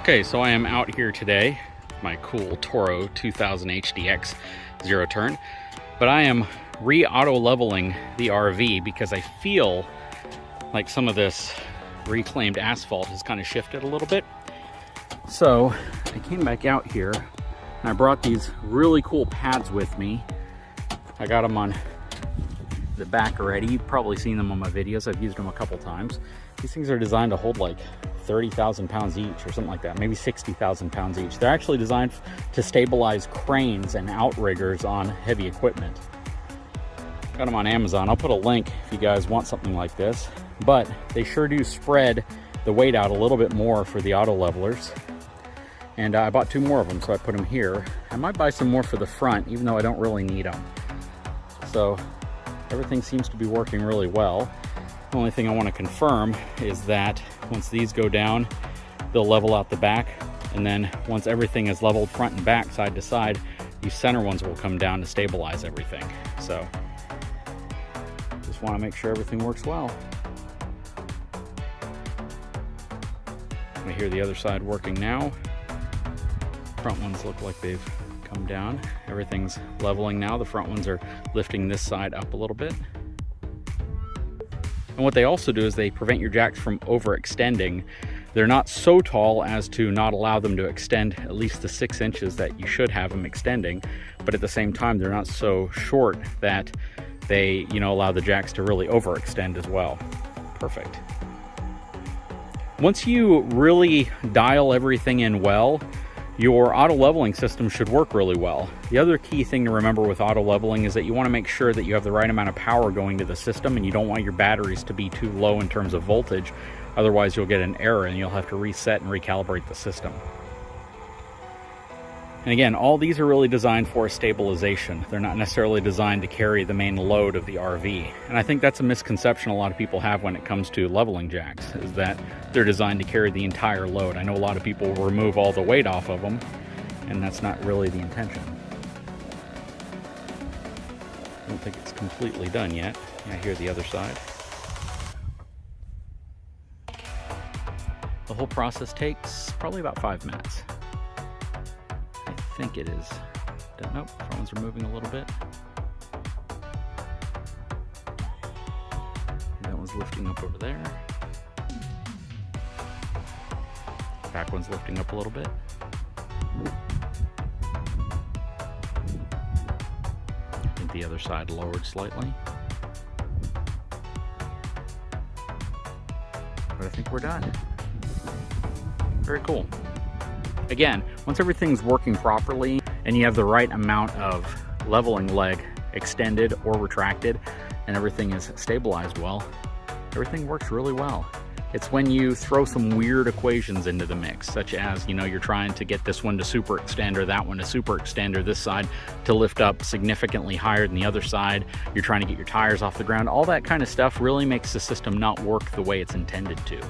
Okay, so I am out here today, my cool Toro 2000 HDX zero turn, but I am re-auto leveling the RV because I feel like some of this reclaimed asphalt has kind of shifted a little bit. So I came back out here and I brought these really cool pads with me. I got them on the back already. You've probably seen them on my videos. I've used them a couple times. These things are designed to hold like 30,000 pounds each or something like that, maybe 60,000 pounds each. They're actually designed to stabilize cranes and outriggers on heavy equipment. Got them on Amazon. I'll put a link if you guys want something like this, but they sure do spread the weight out a little bit more for the auto levelers. And I bought 2 more of them, so I put them here. I might buy some more for the front, even though I don't really need them. So everything seems to be working really well. The only thing I want to confirm is that once these go down, they'll level out the back, and then once everything is leveled front and back, side to side, these center ones will come down to stabilize everything. So just want to make sure everything works well. I hear the other side working now. Front ones look like they've come down. Everything's leveling now. The front ones are lifting this side up a little bit. And what they also do is they prevent your jacks from overextending. They're not so tall as to not allow them to extend at least the 6 inches that you should have them extending, but at the same time they're not so short that they, allow the jacks to really overextend as well. Perfect. Once you really dial everything in well, your auto leveling system should work really well. The other key thing to remember with auto leveling is that you want to make sure that you have the right amount of power going to the system, and you don't want your batteries to be too low in terms of voltage. Otherwise you'll get an error and you'll have to reset and recalibrate the system. And again, all these are really designed for stabilization. They're not necessarily designed to carry the main load of the RV. And I think that's a misconception a lot of people have when it comes to leveling jacks, is that they're designed to carry the entire load. I know a lot of people will remove all the weight off of them, and that's not really the intention. I don't think it's completely done yet. I hear the other side. The whole process takes probably about 5 minutes. I think it is done. Nope, front ones are moving a little bit. That one's lifting up over there. Back one's lifting up a little bit. I think the other side lowered slightly. But I think we're done. Very cool. Again, once everything's working properly and you have the right amount of leveling leg extended or retracted and everything is stabilized well, everything works really well. It's when you throw some weird equations into the mix, such as, you're trying to get this one to super extend or that one to super extend, or this side to lift up significantly higher than the other side. You're trying to get your tires off the ground. All that kind of stuff really makes the system not work the way it's intended to.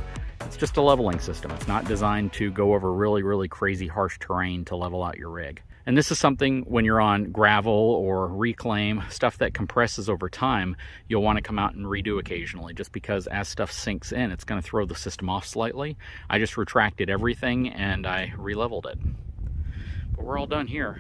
It's just a leveling system. It's not designed to go over really, really crazy harsh terrain to level out your rig. And this is something when you're on gravel or reclaim, stuff that compresses over time, you'll want to come out and redo occasionally, just because as stuff sinks in, it's going to throw the system off slightly. I just retracted everything and I re-leveled it. But we're all done here.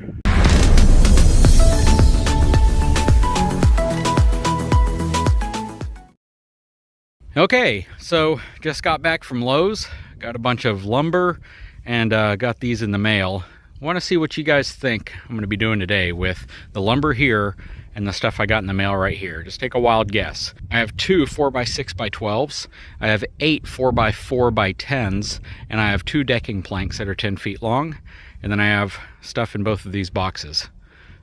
Okay, so just got back from Lowe's, got a bunch of lumber, and got these in the mail. I want to see what you guys think I'm going to be doing today with the lumber here and the stuff I got in the mail right here. Just take a wild guess. I have 2 4x6x12s, I have 8 4x4x10s, and I have 2 decking planks that are 10 feet long, and then I have stuff in both of these boxes.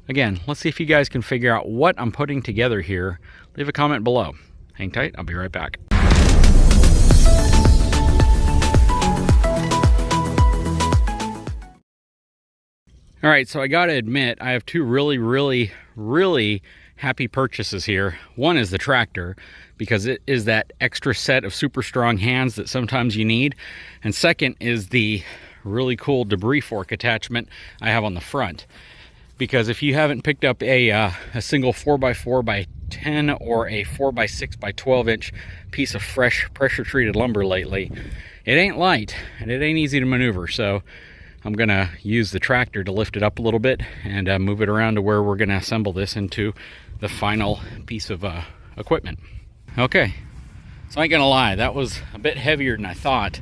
Again, let's see if you guys can figure out what I'm putting together here. Leave a comment below. Hang tight, I'll be right back. All right, so I gotta admit, I have 2 really happy purchases here. One is the tractor, because it is that extra set of super strong hands that sometimes you need. And second is the really cool debris fork attachment I have on the front. Because if you haven't picked up a single 4x4 by 10 or a 4x6 by 12 inch piece of fresh pressure treated lumber lately, it ain't light and it ain't easy to maneuver. So I'm gonna use the tractor to lift it up a little bit and move it around to where we're gonna assemble this into the final piece of equipment. Okay, so I ain't gonna lie, that was a bit heavier than I thought.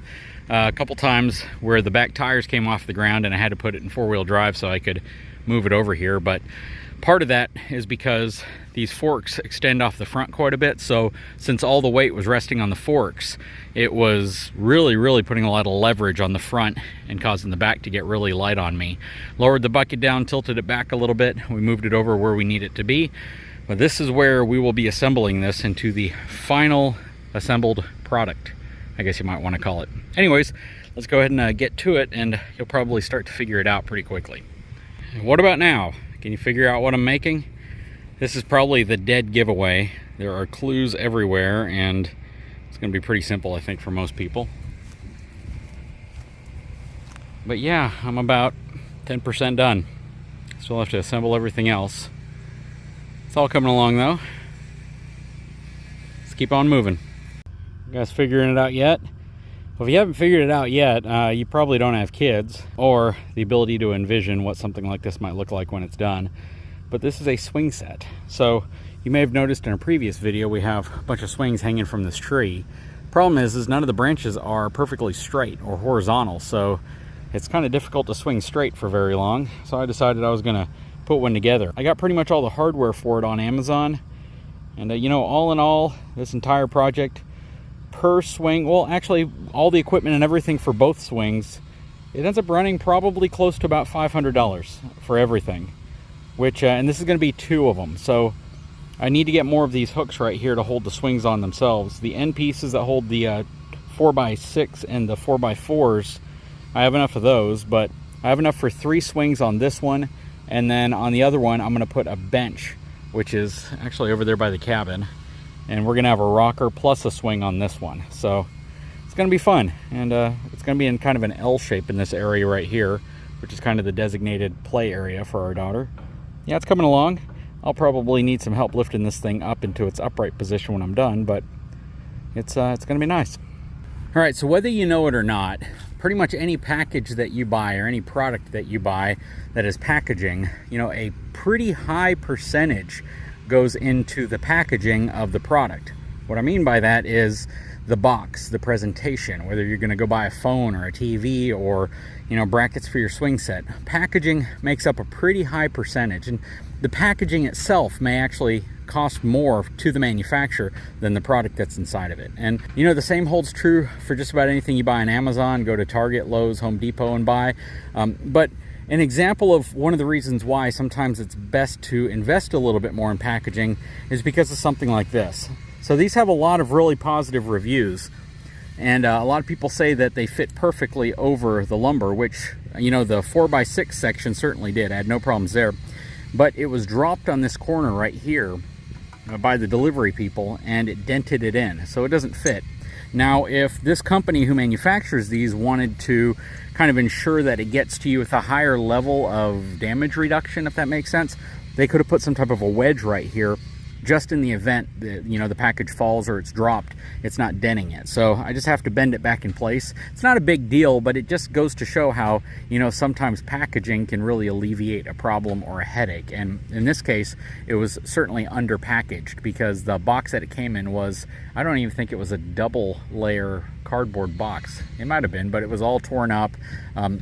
A couple times where the back tires came off the ground and I had to put it in four-wheel drive so I could move it over here. But part of that is because these forks extend off the front quite a bit. So since all the weight was resting on the forks, it was really putting a lot of leverage on the front and causing the back to get really light on me. Lowered the bucket down, tilted it back a little bit. We moved it over where we need it to be. But this is where we will be assembling this into the final assembled product, I guess you might want to call it. Anyways, let's go ahead and get to it, and you'll probably start to figure it out pretty quickly. What about now? Can you figure out what I'm making? This is probably the dead giveaway. There are clues everywhere, and it's going to be pretty simple, I think, for most people. But yeah, I'm about 10% done. Still have to assemble everything else. It's all coming along, though. Let's keep on moving. You guys figuring it out yet? Well, if you haven't figured it out yet, you probably don't have kids or the ability to envision what something like this might look like when it's done. But this is a swing set. So you may have noticed in a previous video we have a bunch of swings hanging from this tree. Problem is none of the branches are perfectly straight or horizontal, so it's kind of difficult to swing straight for very long. So I decided I was gonna put one together. I got pretty much all the hardware for it on Amazon, and you know, all in all, this entire project per swing, well, actually all the equipment and everything for both swings, it ends up running probably close to about $500 for everything, which and this is going to be 2 of them. So I need to get more of these hooks right here to hold the swings on themselves. The end pieces that hold the 4x6 and the 4x4s, I have enough of those, but I have enough for 3 swings on this one, and then on the other one I'm going to put a bench, which is actually over there by the cabin. And we're gonna have a rocker plus a swing on this one. So it's gonna be fun. And it's gonna be in kind of an L shape in this area right here, which is kind of the designated play area for our daughter. Yeah, it's coming along. I'll probably need some help lifting this thing up into its upright position when I'm done, but it's gonna be nice. All right, so whether you know it or not, pretty much any package that you buy or any product that you buy that is packaging, you know, a pretty high percentage goes into the packaging of the product. What I mean by that is the box, the presentation, whether you're going to go buy a phone or a TV or, you know, brackets for your swing set. Packaging makes up a pretty high percentage, and the packaging itself may actually cost more to the manufacturer than the product that's inside of it. And you know, the same holds true for just about anything you buy on Amazon. Go to Target, Lowe's, Home Depot and buy. But an example of one of the reasons why sometimes it's best to invest a little bit more in packaging is because of something like this. So these have a lot of really positive reviews, and a lot of people say that they fit perfectly over the lumber, which, you know, the 4x6 section certainly did. I had no problems there. But it was dropped on this corner right here by the delivery people, and it dented it in, so it doesn't fit. Now, if this company who manufactures these wanted to kind of ensure that it gets to you with a higher level of damage reduction, if that makes sense, they could have put some type of a wedge right here, just in the event that, you know, the package falls or it's dropped, it's not denting it. So I just have to bend it back in place. It's not a big deal, but it just goes to show how, you know, sometimes packaging can really alleviate a problem or a headache. And in this case, it was certainly under packaged, because the box that it came in was, I don't even think it was a double layer cardboard box. It might have been, but it was all torn up,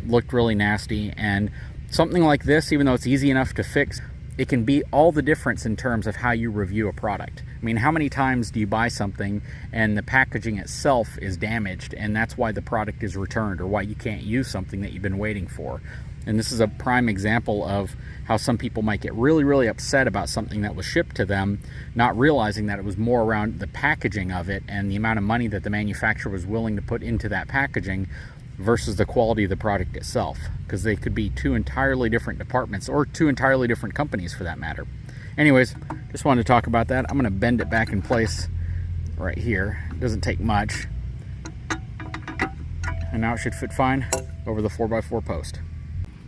looked really nasty. And something like this, even though it's easy enough to fix, it can be all the difference in terms of how you review a product. I mean, how many times do you buy something and the packaging itself is damaged, and that's why the product is returned, or why you can't use something that you've been waiting for? And this is a prime example of how some people might get really upset about something that was shipped to them, not realizing that it was more around the packaging of it and the amount of money that the manufacturer was willing to put into that packaging versus the quality of the product itself, because they could be 2 entirely different departments, or 2 entirely different companies for that matter. Anyways, just wanted to talk about that. I'm going to bend it back in place right here. It doesn't take much. And now it should fit fine over the 4x4 post.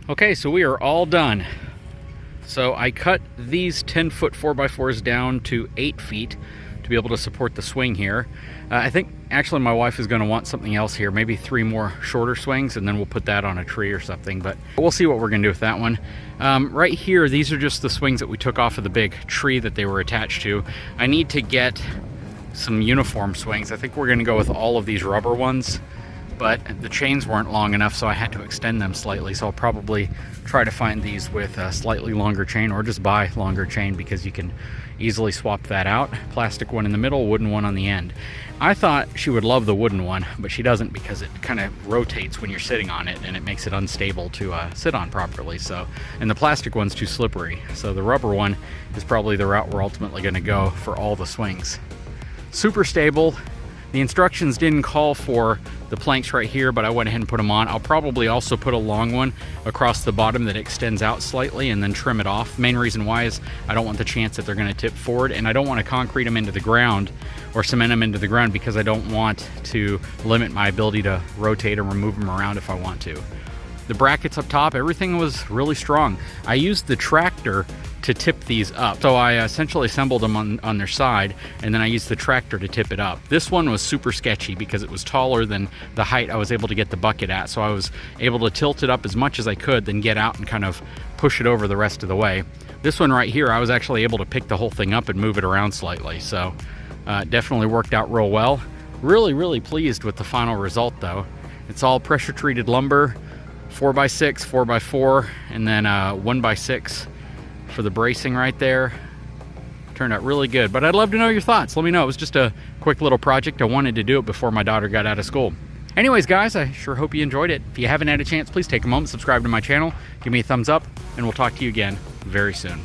Okay, so we are all done. So I cut these 10-foot 4x4s down to 8 feet to be able to support the swing here. I think actually my wife is going to want something else here, maybe 3 more shorter swings, and then we'll put that on a tree or something, but we'll see what we're going to do with that one. Right here, these are just the swings that we took off of the big tree that they were attached to. I need to get some uniform swings. I think we're going to go with all of these rubber ones, but the chains weren't long enough, so I had to extend them slightly. So I'll probably try to find these with a slightly longer chain, or just buy longer chain, because you can easily swap that out. Plastic one in the middle, wooden one on the end. I thought she would love the wooden one, but she doesn't, because it kind of rotates when you're sitting on it and it makes it unstable to sit on properly. So, and the plastic one's too slippery. So the rubber one is probably the route we're ultimately going to go for all the swings. Super stable. The instructions didn't call for the planks right here, but I went ahead and put them on. I'll probably also put a long one across the bottom that extends out slightly and then trim it off. Main reason why is I don't want the chance that they're going to tip forward, and I don't want to concrete them into the ground or cement them into the ground, because I don't want to limit my ability to rotate and remove them around if I want to. The brackets up top, everything was really strong. I used the tractor to tip these up. So I essentially assembled them on their side, and then I used the tractor to tip it up. This one was super sketchy because it was taller than the height I was able to get the bucket at. So I was able to tilt it up as much as I could, then get out and kind of push it over the rest of the way. This one right here, I was actually able to pick the whole thing up and move it around slightly. So definitely worked out real well. Really pleased with the final result though. It's all pressure treated lumber, 4x6, 4x4, and then 1x6 for the bracing right there. Turned out really good, but I'd love to know your thoughts. Let me know. It was just a quick little project. I wanted to do it before my daughter got out of school. Anyways, guys, I sure hope you enjoyed it. If you haven't had a chance, please take a moment, subscribe to my channel, give me a thumbs up, and we'll talk to you again very soon.